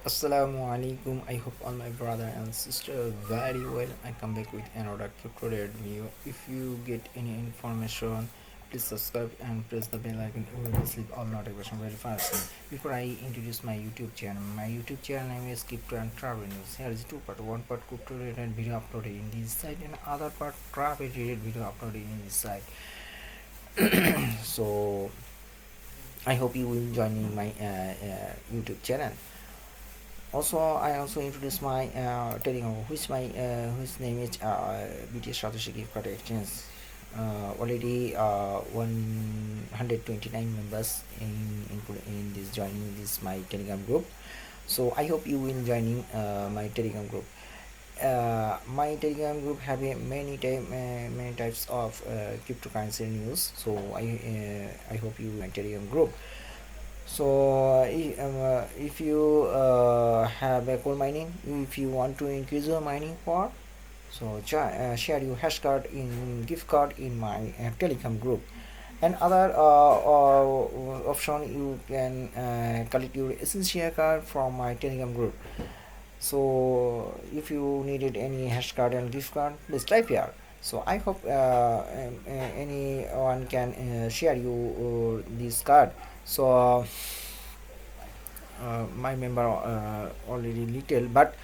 Assalamu alaikum. I hope all my brother and sister very well. I come back with another tutorial video. If you get any information, please subscribe and press the bell icon. You will receive all notification very fast. Before I introduce my YouTube channel name is Crypto and Travel News. Here is two part. One part crypto related video uploaded in this site, and other part travel related video uploaded in this site. So I hope you will join in my YouTube channel. Also, I also introduce my Telegram, which name is BTS Satoshi gift card exchange. Already 129 members in this joining this my Telegram group. So I hope you will joining my Telegram group. My Telegram group have many types of cryptocurrency news. So I hope you my Telegram group. So if you have a coal mining, if you want to increase your mining power, so share your hash card in gift card in my Telegram group. And other option, you can collect your essential card from my Telegram group. So if you needed any hash card and gift card, please type here. So I hope anyone can share you this card. So my member already little, but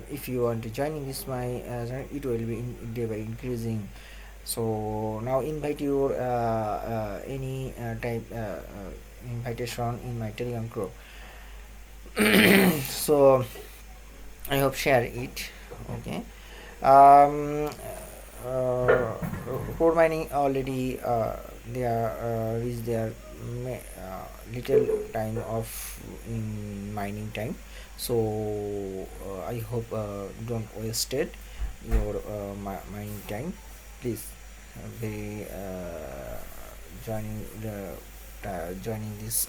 if you want to join in this my it will be day by increasing. So now invite your any type invitation in my Telegram group. So I hope share it. Okay. Core mining already they are reached their little time of in mining time. So I hope don't waste it your mining time. Please be joining this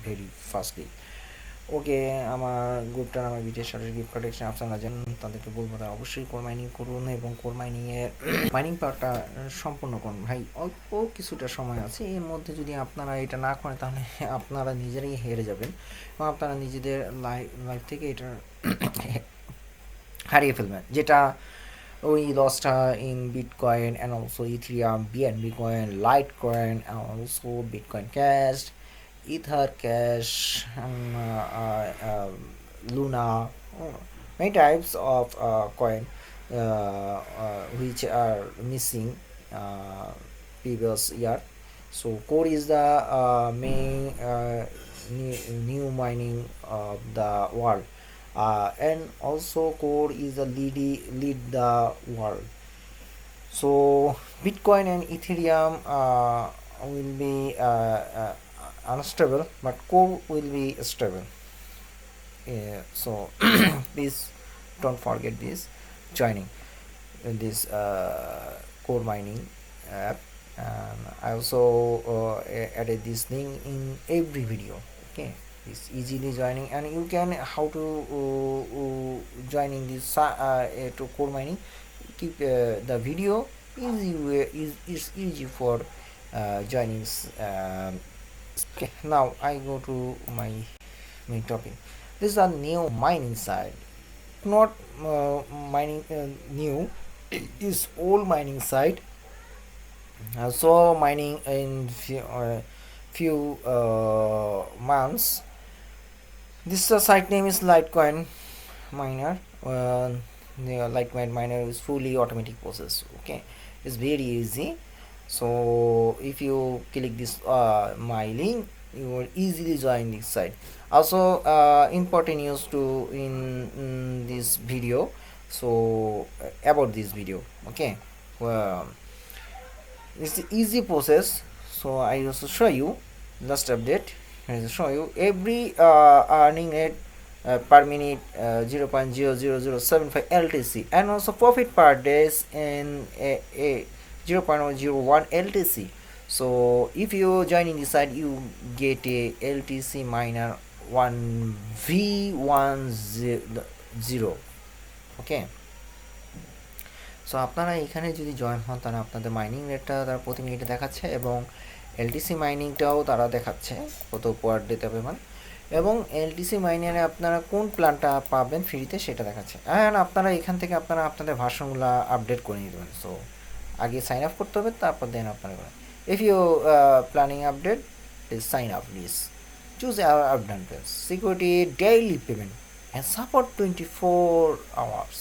very fastly. ওকে, আমার গ্রুপটার আমার বিটের সাথে gift card আপনারা জানেন, তাদেরকে বলবো তারা অবশ্যই কোর মাইনিং করুন এবং কোর মাইনিংয়ের মাইনিং পার্টটা সম্পূর্ণ করুন। ভাই অল্প কিছুটা সময় আছে, এর মধ্যে যদি আপনারা এটা না করেন তাহলে আপনারা নিজেরাই হেরে যাবেন এবং আপনারা নিজেদের লাইফ থেকে এটা হারিয়ে ফেলবেন, যেটা ওই লসটা in Bitcoin and also Ethereum, BNB coin, Litecoin and also Bitcoin cash, Ether Cash, Luna, many types of coin which are missing previous year. So core is the main new mining of the world, and also core is the lead the world. So Bitcoin and Ethereum will be unstable, but core will be stable. So please don't forget this joining in this core mining app, and I also added this link in every video. Okay, it's easily joining, and you can how to joining this to core mining. Keep the video is easy for joining. Okay, now I go to my main topic. This is a new mining site, not mining new, it is old mining site. So mining in few months. This site name is Litecoin miner. The Litecoin miner is fully automatic process. Okay, it's very easy. So if you click this my link, you will easily join this site. Also important news to in this video, so about this video. Okay, it's the easy process. So I also show you last update. I will show you every earning rate per minute 0.00075 LTC, and also profit per days in a 0.01 LTC. So if you join in this site, you get a LTC miner 1V10. Okay, so আপনারা এখানে যদি join হন তাহলে আপনাদের mining রেটটা তারা প্রতি মিনিটে দেখাচ্ছে এবং এলটিসি মাইনিংটাও তারা দেখাচ্ছে কত পার ডেতে পেমেন্ট। এবং এলটিসি মাইনারে আপনারা কোন প্ল্যানটা পাবেন ফ্রিতে সেটা দেখাচ্ছে। অ্যান্ড আপনারা এখান থেকে আপনারা আপনাদের ভার্সনগুলো আপডেট করে নিতে পারেন। সো আগে সাইন আপ করতে হবে, তারপর দেন আপনারা করেন। If you planning update please sign up please choose our update plans, security, daily payment and support 24 hours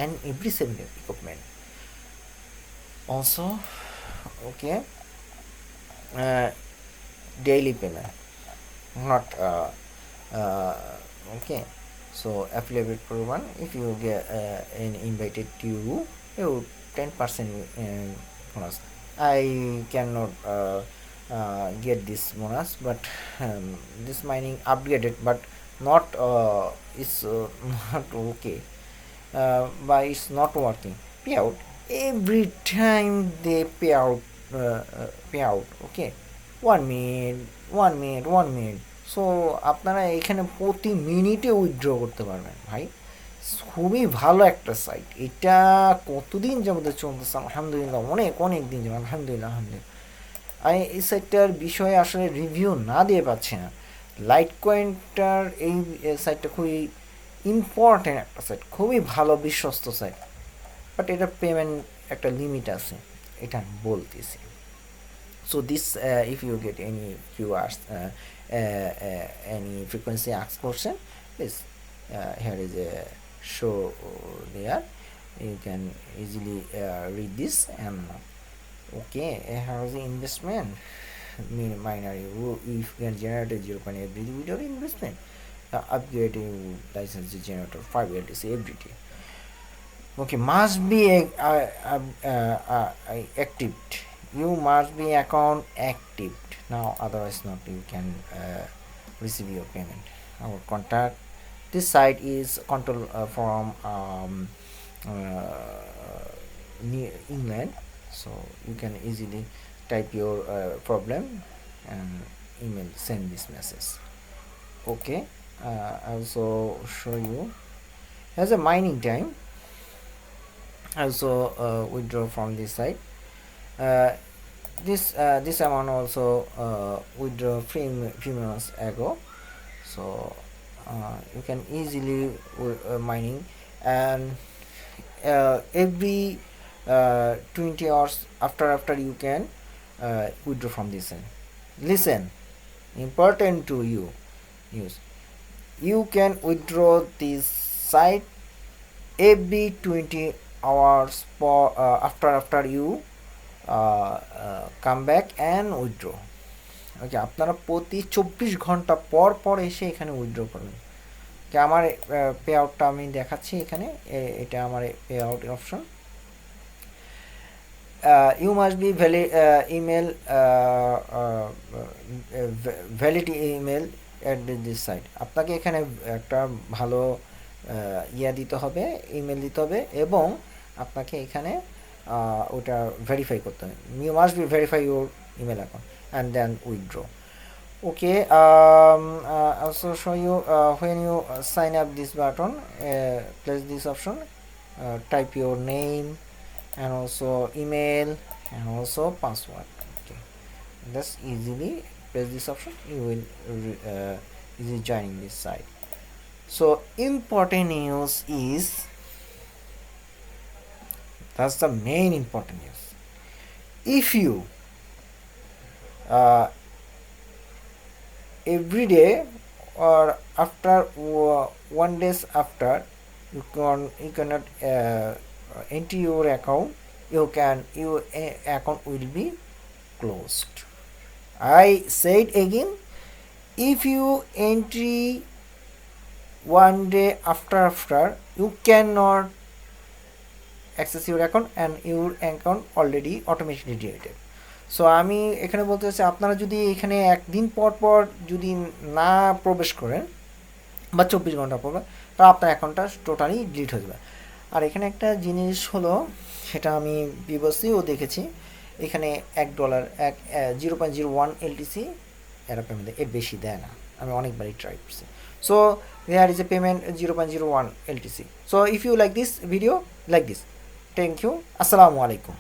and every 7 days equipment also. Okay, uh, daily payment, not okay. So affiliate program, if you get invited to you 10% bonus. I cannot get this bonus, but this mining upgraded but not is not okay, but it's not working. Payout every time they pay out okay, 1 minute. So আপনারা এখানে প্রতি মিনিটে withdraw করতে পারবেন ভাই। খুবই ভালো একটা সাইট এটা। কতদিন যাবত চলতেছে আলহামদুলিল্লাহ, অনেক দিন যাবে আলহামদুলিল্লাহ। আমি এই সাইটটার বিষয়ে আসলে রিভিউ না দিয়ে পাচ্ছি না। লাইটকয়েনটার এই সাইটটা খুবই ইম্পর্টেন্ট একটা সাইট, খুবই ভালো বিশ্বস্ত সাইট, বাট এটা পেমেন্ট একটা লিমিট আছে, এটা আমি বলতেছি। So this if you get any QRs any frequency asked question, please here is a show there, you can easily read this. And okay, here is the investment minor, if you can generate a 0.8 video investment, upgrading license generator 5 LTC every day. Okay, must be active. You must be account active now, otherwise not you can receive your payment. Our contact, this site is control from England, so you can easily type your problem and email, send this message. Okay, I also show you as a mining time. Also withdraw from this site. This amount also withdraw few months ago, so you can easily mining, and every 20 hours after you can withdraw from this site. Listen, important to you use, you can withdraw this site every 20 hours for after you come back and withdraw. Okay, আপনারা প্রতি 24 ঘন্টা পর এসে এখানে withdraw করবেন। আমার pay আউটটা আমি দেখাচ্ছি এখানে, এটা আমার pay out option. You must be email valid email at this site. আপনাকে এখানে একটা ভালো দিতে হবে, ইমেল দিতে হবে, এবং আপনাকে এখানে ওটা ভেরিফাই করতে হবে। You must be verify your email account and then withdraw. Okay, also show you when you sign up this button, press this option, type your name and also email and also password. Okay, just easily press this option, you will easily join this site. So important news is, that's the main important news. If you every day or after 1 day after you cannot enter your account, your account will be closed. I said again, if you enter 1 day after you cannot access your account and your account already automatically deleted. So আমি এখানে বলতে চাচ্ছি, আপনারা যদি এখানে একদিন পর যদি না প্রবেশ করেন বা 24 ঘন্টা পর, তাহলে আপনার অ্যাকাউন্টটা টোটালি ডিলিট হয়ে যাবে। আর এখানে একটা জিনিস হলো, সেটা আমি বিবসিও দেখেছি, এখানে $1 0.01 LTC এরা পেমেন্ট দেয়, এর বেশি দেয় না। আমি অনেকবারই ট্রাই করছি। So there is a payment 0.01 LTC. So if you like this video, like this. Thank you, আসসালামু আলাইকুম।